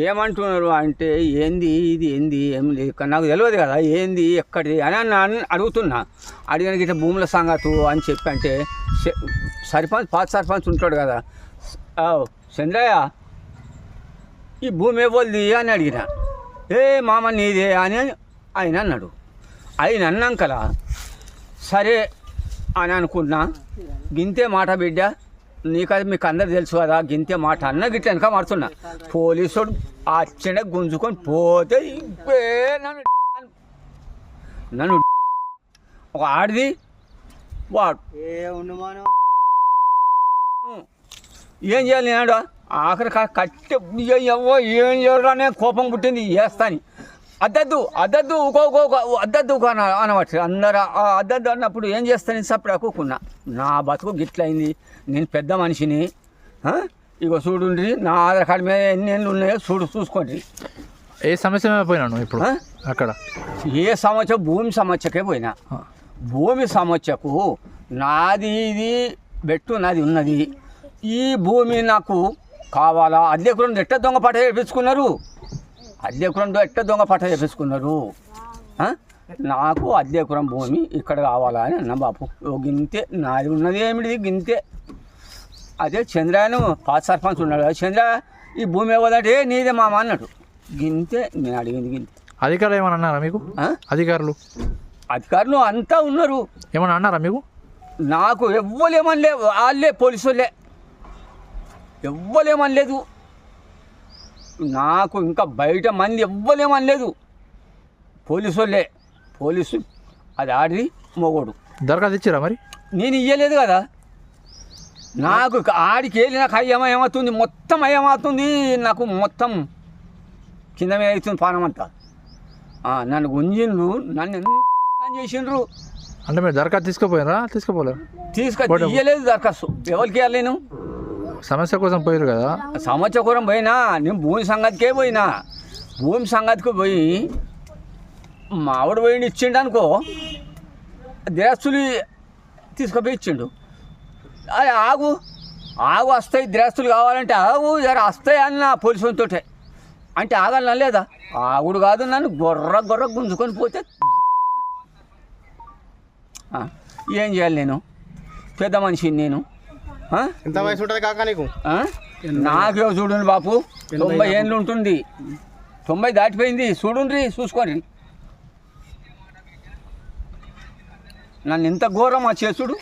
ఏమంటున్నారు అంటే ఏంది ఇది ఏంది ఏం లేదు నాకు తెలియదు కదా ఏంది ఎక్కడిది అని అడుగుతున్నా. అడిగానికి ఇట్లా భూముల సంగతు అని చెప్పి అంటే సర్పంచ్ పాత సర్పంచ్ ఉంటాడు కదా, చంద్రయ్య ఈ భూమి ఇవ్వద్ది అని అడిగిన. ఏ మామ నీదే అని ఆయన అన్నాడు. ఆయన అన్నాకలా సరే అని అనుకున్నా. గింతే మాట బిడ్డ, నీకది మీకు అందరు తెలుసు కదా, గింతే మాట అన్న గిట్ల వెనక మారుతున్నా. పోలీసుడు అచ్చనే గుంజుకొని పోతే నన్ను ఒక ఆడిది వాడు ఏం చేయాలి నేను ఆఖరి కట్టె ఏం చేయాలనే కోపం పుట్టింది వేస్తాని. అద్దద్దు అద్దద్దు అద్దద్దు అనవచ్చు అందరు. అద్దద్దు అన్నప్పుడు ఏం చేస్తాను సప్పుడు అక్కుకున్నా. నా బతుకు గిట్లయింది, నేను పెద్ద మనిషిని. ఇగో చూడుండ్రి నా ఆధార్ కార్డు మీద ఎన్ని ఏళ్ళు ఉన్నాయో చూసుకోండి. ఏ సమస్య పోయినాను ఇప్పుడు అక్కడ? ఏ సమస్య? భూమి సమస్యకే పోయినా. భూమి సమస్యకు నాది ఇది బెట్టు నాది ఉన్నది. ఈ భూమి నాకు కావాలా? అద్దెకురం ఎట్ట దొంగ పట్ట చేపించుకున్నారు, అద్దెకురం ఎట్ట దొంగ పట్ట చేపించుకున్నారు. నాకు అద్దెకురం భూమి ఇక్కడ కావాలా అని అన్న. బాపు గింతే నాది ఉన్నది ఏమిటి గింతే. అదే చంద్రయ్యను పాత సర్పంచ్ ఉన్నాడు, చంద్ర ఈ భూమి ఇవ్వదంటే నీదే మామ అన్నాడు. గింతే నేను అడిగింది గింతే. అధికారులు ఏమన్నా అన్నారా మీకు? అధికారులు అంతా ఉన్నారు. ఏమన్నా అన్నారా మీకు? నాకు ఎవ్వలేమనలే, వాళ్ళే పోలీసు వాళ్ళే ఎవ్వలేమనలేదు నాకు. ఇంకా బయట మంది ఎవ్వలేమనలేదు, పోలీసు వాళ్ళే. పోలీసు అది ఆడిది మొగోడు. దరఖాస్తు ఇచ్చారా మరి? నేను ఇయ్యలేదు కదా. నాకు ఆడికి వెళ్ళి నాకు ఏమవుతుంది, మొత్తం ఏమవుతుంది నాకు, మొత్తం కింద మీద అవుతుంది పానం అంతా. నన్ను గుంజిండ్రు, నన్ను ఎంత చేసిండ్రు. అంటే మీరు దరఖాస్తు తీసుకోపోయారా? ఇయ్యలేదు దరఖాస్తు. ఎవరికి ఇవ్వాలి? నేను సమస్య కోసం పోయారు కదా. సమస్య కోసం పోయినా. నేను భూమి సంగతికే పోయినా. భూమి సంగతికి పోయి మా ఆవిడ పోయి ఇచ్చిండు అనుకో, దిరాస్తులు తీసుకుపోయి ఇచ్చిండు. అది ఆగు వస్తాయి దిరాస్తులు కావాలంటే ఆగు జర వస్తాయి అన్న పోలీసులతో. అంటే ఆగాలన్నా లేదా? ఆగుడు కాదు, నన్ను గొర్ర గుంజుకొని పోతే ఏం చేయాలి? నేను పెద్ద మనిషిని. నేను ఎంత వయసు ఉంటుంది కాక నీకు? నాకే చూడండి బాపు, 90 ఏళ్ళు ఉంటుంది. 90 దాటిపోయింది. చూడండి, చూసుకోండి నన్ను ఎంత ఘోరం చేసుడు.